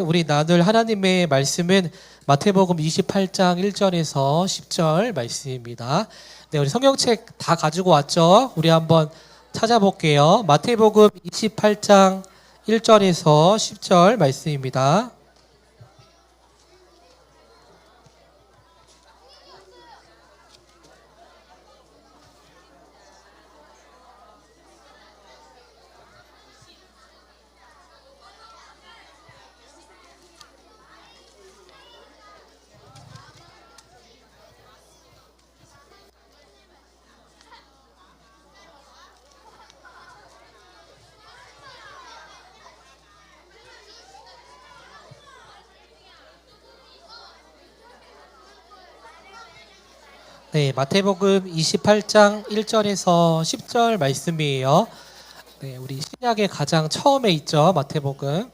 우리 나눌 하나님의 말씀은 마태복음 28장 1절에서 10절 말씀입니다. 네, 우리 성경책 다 가지고 왔죠? 우리 한번 찾아볼게요. 마태복음 28장 1절에서 10절 말씀입니다. 네, 마태복음 28장 1절에서 10절 말씀이에요. 네, 우리 신약의 가장 처음에 있죠, 마태복음.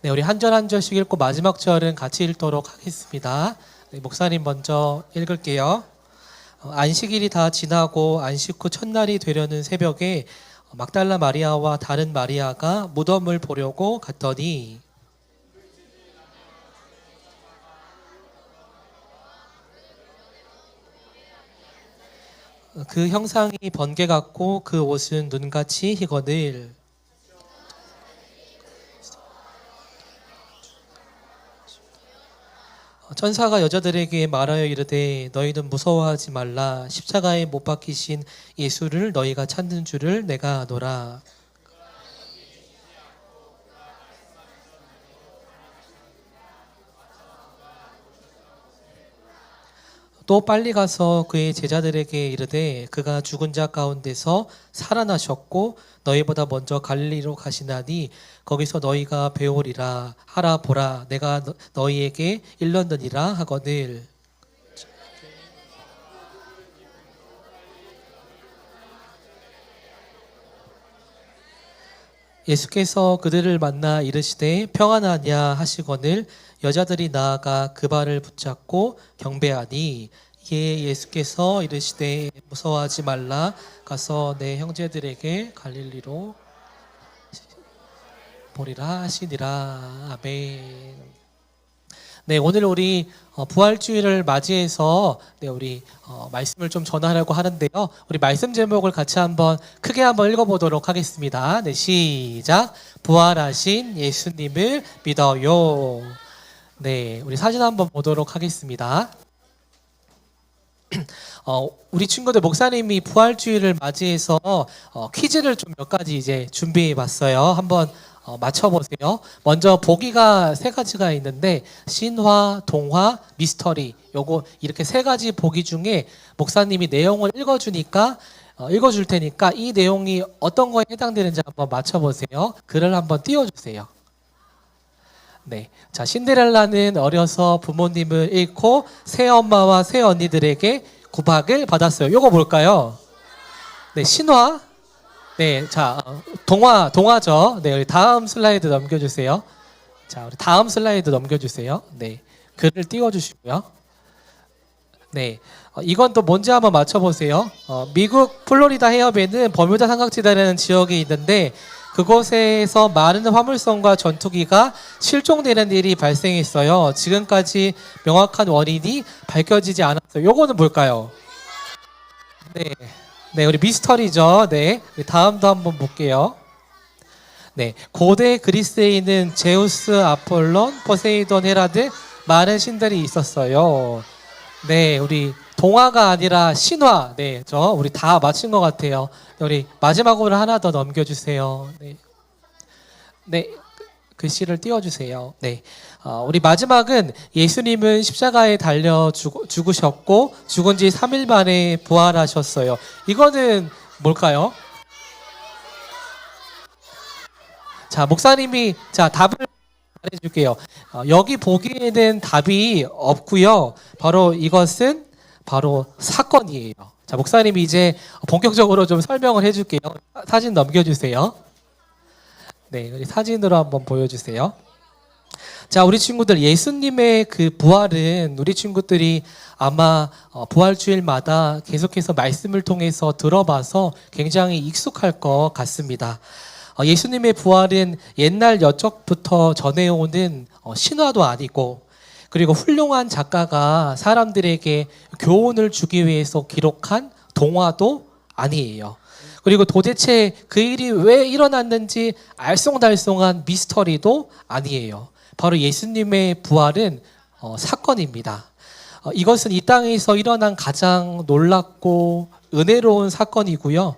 네, 우리 한 절 한 절씩 읽고 마지막 절은 같이 읽도록 하겠습니다. 네, 목사님 먼저 읽을게요. 안식일이 다 지나고 안식 후 첫날이 되려는 새벽에 막달라 마리아와 다른 마리아가 무덤을 보려고 갔더니 그 형상이 번개 같고 그 옷은 눈같이 희거늘. 천사가 여자들에게 말하여 이르되 너희는 무서워하지 말라. 십자가에 못 박히신 예수를 너희가 찾는 줄을 내가 아노라. 또 빨리 가서 그의 제자들에게 이르되 그가 죽은 자 가운데서 살아나셨고 너희보다 먼저 갈릴리로 가시나니 거기서 너희가 배우리라. 하라 보라 내가 너희에게 일렀느니라 하거늘. 예수께서 그들을 만나 이르시되 평안하냐 하시거늘 여자들이 나아가 그 발을 붙잡고 경배하니 이에 예수께서 이르시되 무서워하지 말라. 가서 내 형제들에게 갈릴리로 보리라 하시니라. 아멘. 네, 오늘 우리 부활주일을 맞이해서 우리 말씀을 좀 전하려고 하는데요. 우리 말씀 제목을 같이 한번 크게 한번 읽어보도록 하겠습니다. 네, 시작. 부활하신 예수님을 믿어요. 네, 우리 사진 한번 보도록 하겠습니다. 우리 친구들 목사님이 부활주일을 맞이해서 퀴즈를 좀 몇 가지 이제 준비해봤어요. 한번 맞춰보세요. 먼저 보기가 세 가지가 있는데 신화, 동화, 미스터리. 요거 이렇게 세 가지 보기 중에 목사님이 내용을 읽어줄 테니까 이 내용이 어떤 거에 해당되는지 한번 맞춰보세요. 글을 한번 띄워주세요. 네, 자, 신데렐라는 어려서 부모님을 잃고 새엄마와 새언니들에게 구박을 받았어요. 요거 뭘까요? 네, 신화. 네, 자, 동화죠. 네, 우리 다음 슬라이드 넘겨주세요. 자, 우리 다음 슬라이드 넘겨주세요. 네, 글을 띄워주시고요. 네, 이건 또 뭔지 한번 맞춰보세요. 미국 플로리다 해협에는 버뮤다 삼각지대라는 지역이 있는데 그곳에서 많은 화물선과 전투기가 실종되는 일이 발생했어요. 지금까지 명확한 원인이 밝혀지지 않았어요. 요거는 뭘까요? 네. 네, 우리 미스터리죠. 네. 우리 다음도 한번 볼게요. 네. 고대 그리스에 있는 제우스, 아폴론, 포세이돈, 헤라 등 많은 신들이 있었어요. 네, 우리 동화가 아니라 신화. 네, 우리 다 맞힌 것 같아요. 우리 마지막으로 하나 더 넘겨주세요. 네, 네, 글씨를 띄워주세요. 네, 우리 마지막은 예수님은 십자가에 달려 죽으셨고 죽은 지 3일 만에 부활하셨어요. 이거는 뭘까요? 자, 목사님이 답을 말해줄게요. 여기 보기에는 답이 없고요. 바로 이것은 바로 사건이에요. 자, 목사님이 이제 본격적으로 좀 설명을 해줄게요. 사진 넘겨주세요. 네, 우리 사진으로 한번 보여주세요. 자, 우리 친구들 예수님의 그 부활은 우리 친구들이 아마 부활주일마다 계속해서 말씀을 통해서 들어봐서 굉장히 익숙할 것 같습니다. 예수님의 부활은 옛날 여적부터 전해오는 신화도 아니고, 그리고 훌륭한 작가가 사람들에게 교훈을 주기 위해서 기록한 동화도 아니에요. 그리고 도대체 그 일이 왜 일어났는지 알쏭달쏭한 미스터리도 아니에요. 바로 예수님의 부활은 사건입니다. 이것은 이 땅에서 일어난 가장 놀랍고 은혜로운 사건이고요.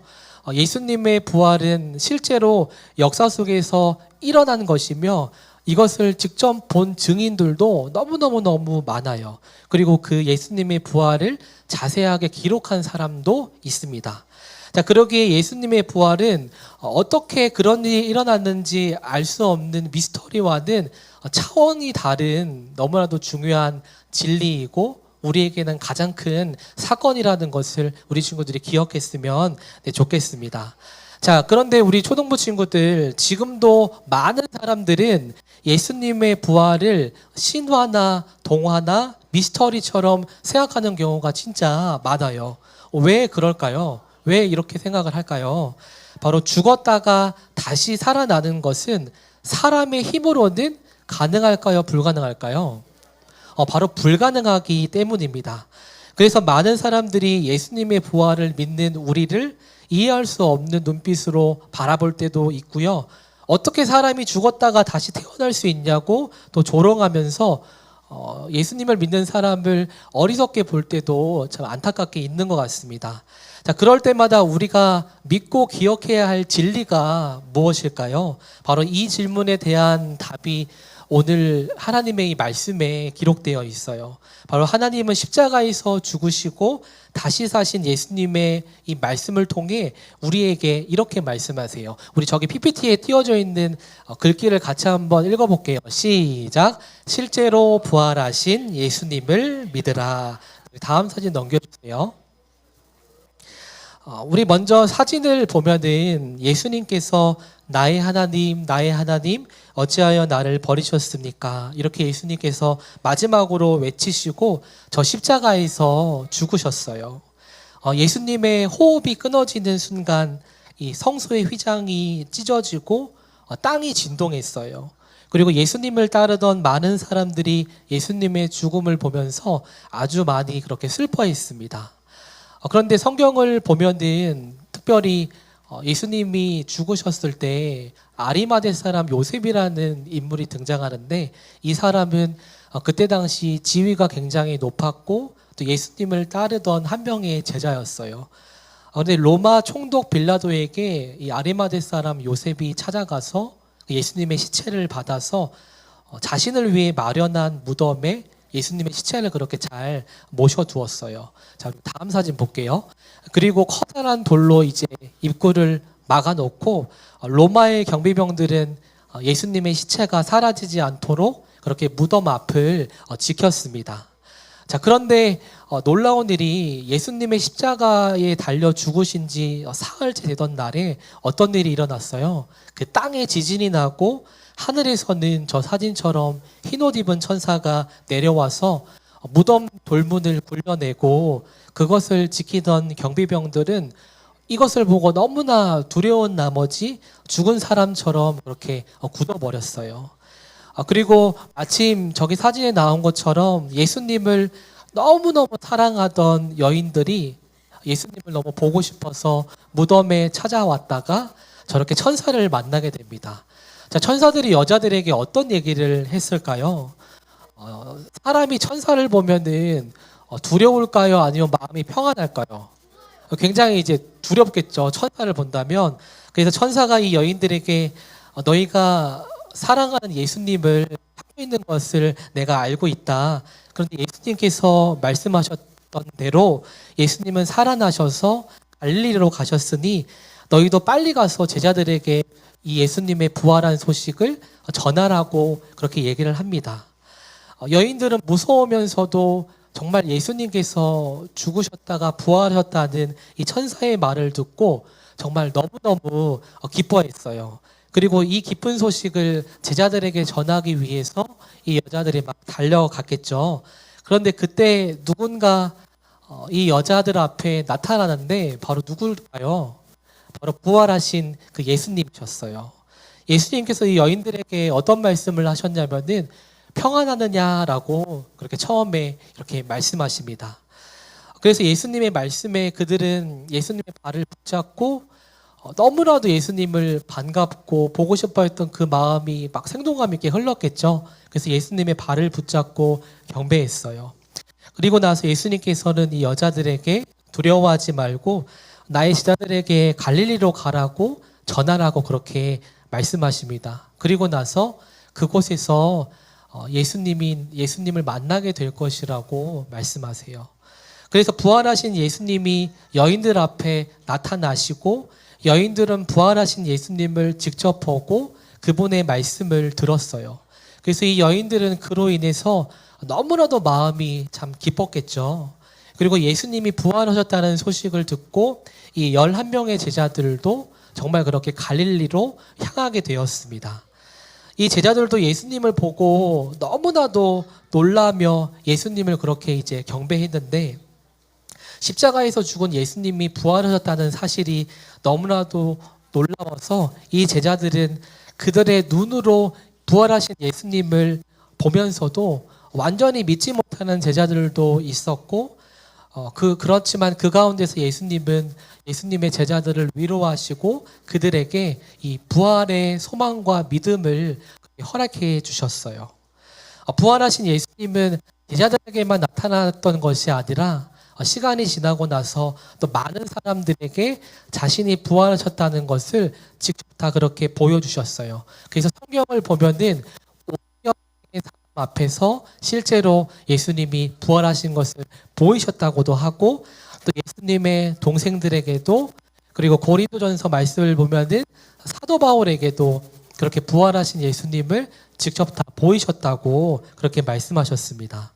예수님의 부활은 실제로 역사 속에서 일어난 것이며, 이것을 직접 본 증인들도 너무 많아요. 그리고 그 예수님의 부활을 자세하게 기록한 사람도 있습니다. 자, 그러기에 예수님의 부활은 어떻게 그런 일이 일어났는지 알 수 없는 미스터리와는 차원이 다른 너무나도 중요한 진리이고, 우리에게는 가장 큰 사건이라는 것을 우리 친구들이 기억했으면 좋겠습니다. 자, 그런데 우리 초등부 친구들, 지금도 많은 사람들은 예수님의 부활을 신화나 동화나 미스터리처럼 생각하는 경우가 진짜 많아요. 왜 그럴까요? 왜 이렇게 생각을 할까요? 바로 죽었다가 다시 살아나는 것은 사람의 힘으로는 가능할까요? 불가능할까요? 바로 불가능하기 때문입니다. 그래서 많은 사람들이 예수님의 부활을 믿는 우리를 이해할 수 없는 눈빛으로 바라볼 때도 있고요. 어떻게 사람이 죽었다가 다시 태어날 수 있냐고 또 조롱하면서 예수님을 믿는 사람을 어리석게 볼 때도 참 안타깝게 있는 것 같습니다. 자, 그럴 때마다 우리가 믿고 기억해야 할 진리가 무엇일까요? 바로 이 질문에 대한 답이 오늘 하나님의 이 말씀에 기록되어 있어요. 바로 하나님은 십자가에서 죽으시고 다시 사신 예수님의 이 말씀을 통해 우리에게 이렇게 말씀하세요. 우리 저기 PPT에 띄워져 있는 글귀를 같이 한번 읽어볼게요. 시작. 실제로 부활하신 예수님을 믿으라. 다음 사진 넘겨주세요. 우리 먼저 사진을 보면은 예수님께서 나의 하나님, 나의 하나님, 어찌하여 나를 버리셨습니까? 이렇게 예수님께서 마지막으로 외치시고 저 십자가에서 죽으셨어요. 예수님의 호흡이 끊어지는 순간 이 성소의 휘장이 찢어지고 땅이 진동했어요. 그리고 예수님을 따르던 많은 사람들이 예수님의 죽음을 보면서 아주 많이 그렇게 슬퍼했습니다. 그런데 성경을 보면은 특별히 예수님이 죽으셨을 때 아리마대 사람 요셉이라는 인물이 등장하는데, 이 사람은 그때 당시 지위가 굉장히 높았고 또 예수님을 따르던 한 명의 제자였어요. 그런데 로마 총독 빌라도에게 이 아리마대 사람 요셉이 찾아가서 예수님의 시체를 받아서 자신을 위해 마련한 무덤에 예수님의 시체를 그렇게 잘 모셔두었어요. 자, 다음 사진 볼게요. 그리고 커다란 돌로 이제 입구를 막아놓고 로마의 경비병들은 예수님의 시체가 사라지지 않도록 그렇게 무덤 앞을 지켰습니다. 자, 그런데 놀라운 일이 예수님의 십자가에 달려 죽으신 지 사흘째 되던 날에 어떤 일이 일어났어요. 그 땅에 지진이 나고 하늘에서는 저 사진처럼 흰옷 입은 천사가 내려와서 무덤 돌문을 굴려내고, 그것을 지키던 경비병들은 이것을 보고 너무나 두려운 나머지 죽은 사람처럼 그렇게 굳어버렸어요. 그리고 마침 저기 사진에 나온 것처럼 예수님을 너무너무 사랑하던 여인들이 예수님을 너무 보고 싶어서 무덤에 찾아왔다가 저렇게 천사를 만나게 됩니다. 자, 천사들이 여자들에게 어떤 얘기를 했을까요? 사람이 천사를 보면은 두려울까요? 아니면 마음이 평안할까요? 굉장히 이제 두렵겠죠. 천사를 본다면. 그래서 천사가 이 여인들에게 너희가 사랑하는 예수님을 하고 있는 것을 내가 알고 있다. 그런데 예수님께서 말씀하셨던 대로 예수님은 살아나셔서 갈릴리로 가셨으니 너희도 빨리 가서 제자들에게 이 예수님의 부활한 소식을 전하라고 그렇게 얘기를 합니다. 여인들은 무서우면서도 정말 예수님께서 죽으셨다가 부활하셨다는 이 천사의 말을 듣고 정말 너무너무 기뻐했어요. 그리고 이 기쁜 소식을 제자들에게 전하기 위해서 이 여자들이 막 달려갔겠죠. 그런데 그때 누군가 이 여자들 앞에 나타나는데 바로 누굴까요? 바로 부활하신 그 예수님이셨어요. 예수님께서 이 여인들에게 어떤 말씀을 하셨냐면은 평안하느냐라고 그렇게 처음에 이렇게 말씀하십니다. 그래서 예수님의 말씀에 그들은 예수님의 발을 붙잡고 너무나도 예수님을 반갑고 보고 싶어 했던 그 마음이 막 생동감 있게 흘렀겠죠. 그래서 예수님의 발을 붙잡고 경배했어요. 그리고 나서 예수님께서는 이 여자들에게 두려워하지 말고 나의 제자들에게 갈릴리로 가라고 전하라고 그렇게 말씀하십니다. 그리고 나서 그곳에서 예수님을 만나게 될 것이라고 말씀하세요. 그래서 부활하신 예수님이 여인들 앞에 나타나시고 여인들은 부활하신 예수님을 직접 보고 그분의 말씀을 들었어요. 그래서 이 여인들은 그로 인해서 너무나도 마음이 참 기뻤겠죠. 그리고 예수님이 부활하셨다는 소식을 듣고 이 11명의 제자들도 정말 그렇게 갈릴리로 향하게 되었습니다. 이 제자들도 예수님을 보고 너무나도 놀라며 예수님을 그렇게 이제 경배했는데 십자가에서 죽은 예수님이 부활하셨다는 사실이 너무나도 놀라워서 이 제자들은 그들의 눈으로 부활하신 예수님을 보면서도 완전히 믿지 못하는 제자들도 있었고 그렇지만 그 가운데서 예수님의 제자들을 위로하시고 그들에게 이 부활의 소망과 믿음을 허락해 주셨어요. 부활하신 예수님은 제자들에게만 나타났던 것이 아니라 시간이 지나고 나서 또 많은 사람들에게 자신이 부활하셨다는 것을 직접 다 그렇게 보여주셨어요. 그래서 성경을 보면은 500명의 사람 앞에서 실제로 예수님이 부활하신 것을 보이셨다고도 하고 또 예수님의 동생들에게도 그리고 고린도전서 말씀을 보면은 사도 바울에게도 그렇게 부활하신 예수님을 직접 다 보이셨다고 그렇게 말씀하셨습니다.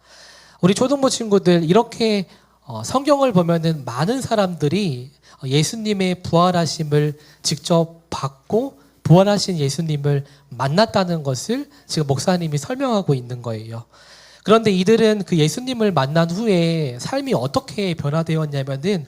우리 초등부 친구들 이렇게 성경을 보면은 많은 사람들이 예수님의 부활하심을 직접 받고 부활하신 예수님을 만났다는 것을 지금 목사님이 설명하고 있는 거예요. 그런데 이들은 그 예수님을 만난 후에 삶이 어떻게 변화되었냐면은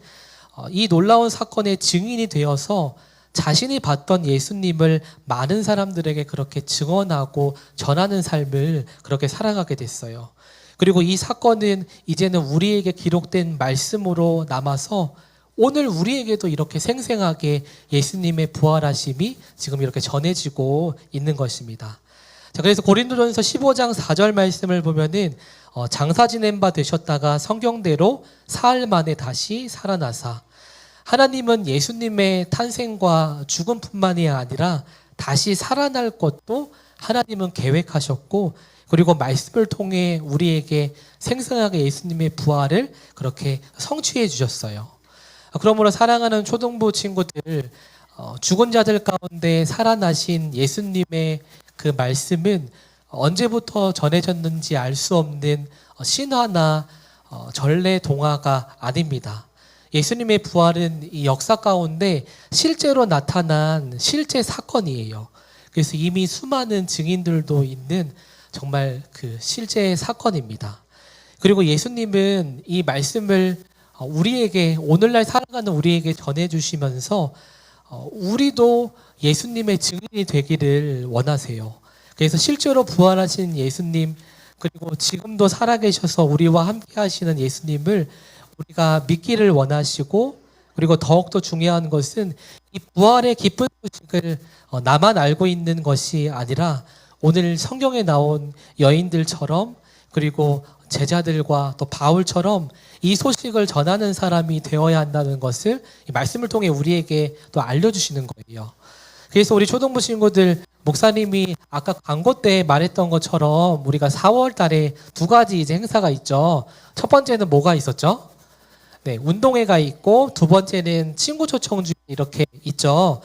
이 놀라운 사건의 증인이 되어서 자신이 봤던 예수님을 많은 사람들에게 그렇게 증언하고 전하는 삶을 그렇게 살아가게 됐어요. 그리고 이 사건은 이제는 우리에게 기록된 말씀으로 남아서 오늘 우리에게도 이렇게 생생하게 예수님의 부활하심이 지금 이렇게 전해지고 있는 것입니다. 자, 그래서 고린도전서 15장 4절 말씀을 보면은 장사 지낸 바 되셨다가 성경대로 사흘 만에 다시 살아나사 하나님은 예수님의 탄생과 죽음뿐만이 아니라 다시 살아날 것도 하나님은 계획하셨고 그리고 말씀을 통해 우리에게 생생하게 예수님의 부활을 그렇게 성취해 주셨어요. 그러므로 사랑하는 초등부 친구들, 죽은 자들 가운데 살아나신 예수님의 그 말씀은 언제부터 전해졌는지 알 수 없는 신화나 전래 동화가 아닙니다. 예수님의 부활은 이 역사 가운데 실제로 나타난 실제 사건이에요. 그래서 이미 수많은 증인들도 있는 정말 그 실제 사건입니다. 그리고 예수님은 이 말씀을 우리에게 오늘날 살아가는 우리에게 전해주시면서 우리도 예수님의 증인이 되기를 원하세요. 그래서 실제로 부활하신 예수님 그리고 지금도 살아계셔서 우리와 함께 하시는 예수님을 우리가 믿기를 원하시고 그리고 더욱더 중요한 것은 이 부활의 기쁜 소식을 나만 알고 있는 것이 아니라 오늘 성경에 나온 여인들처럼 그리고 제자들과 또 바울처럼 이 소식을 전하는 사람이 되어야 한다는 것을 이 말씀을 통해 우리에게 또 알려주시는 거예요. 그래서 우리 초등부 친구들 목사님이 아까 광고 때 말했던 것처럼 우리가 4월 달에 2가지 이제 행사가 있죠. 첫 번째는 뭐가 있었죠? 네, 운동회가 있고 두 번째는 친구 초청주 이렇게 있죠.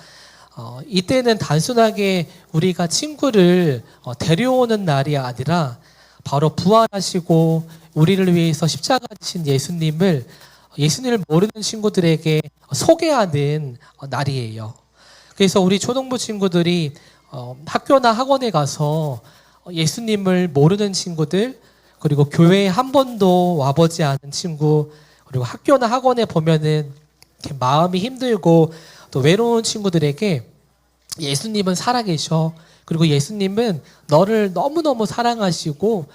이때는 단순하게 우리가 친구를 데려오는 날이 아니라 바로 부활하시고 우리를 위해서 십자가 지신 예수님을 모르는 친구들에게 소개하는 날이에요. 그래서 우리 초등부 친구들이 학교나 학원에 가서 예수님을 모르는 친구들 그리고 교회에 한 번도 와보지 않은 친구 그리고 학교나 학원에 보면은 이렇게 마음이 힘들고 또 외로운 친구들에게 예수님은 살아계셔. 그리고 예수님은 너를 너무너무 사랑하시고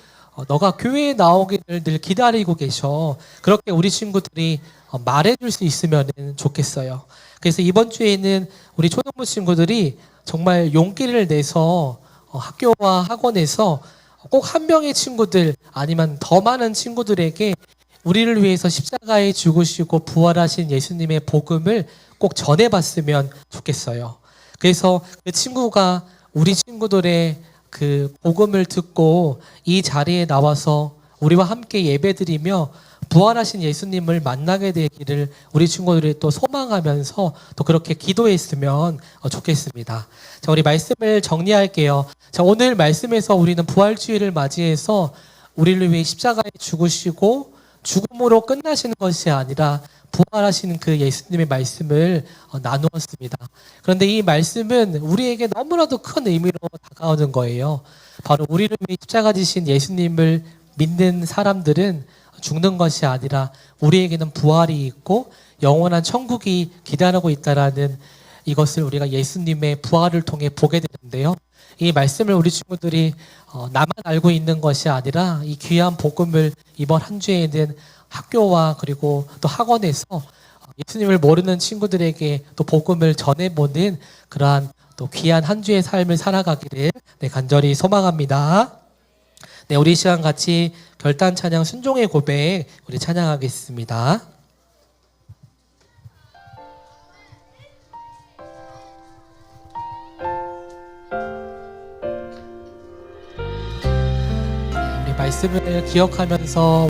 너가 교회에 나오기를 늘 기다리고 계셔. 그렇게 우리 친구들이 말해줄 수 있으면 좋겠어요. 그래서 이번 주에는 우리 초등부 친구들이 정말 용기를 내서 학교와 학원에서 꼭 한 명의 친구들 아니면 더 많은 친구들에게 우리를 위해서 십자가에 죽으시고 부활하신 예수님의 복음을 꼭 전해봤으면 좋겠어요. 그래서 그 친구가 우리 친구들의 그 복음을 듣고 이 자리에 나와서 우리와 함께 예배드리며 부활하신 예수님을 만나게 되기를 우리 친구들이 또 소망하면서 또 그렇게 기도했으면 좋겠습니다. 자, 우리 말씀을 정리할게요. 자, 오늘 말씀에서 우리는 부활주의를 맞이해서 우리를 위해 십자가에 죽으시고 죽음으로 끝나시는 것이 아니라 부활하시는 그 예수님의 말씀을 나누었습니다. 그런데 이 말씀은 우리에게 너무나도 큰 의미로 다가오는 거예요. 바로 우리를 위해 십자가 지신 예수님을 믿는 사람들은 죽는 것이 아니라 우리에게는 부활이 있고 영원한 천국이 기다리고 있다라는 이것을 우리가 예수님의 부활을 통해 보게 되는데요. 이 말씀을 우리 친구들이 나만 알고 있는 것이 아니라 이 귀한 복음을 이번 한 주에는 학교와 그리고 또 학원에서 예수님을 모르는 친구들에게 또 복음을 전해보는 그러한 또 귀한 한 주의 삶을 살아가기를 간절히 소망합니다. 네, 우리 이 시간 같이 결단 찬양 순종의 고백 우리 찬양하겠습니다. 우리 말씀을 기억하면서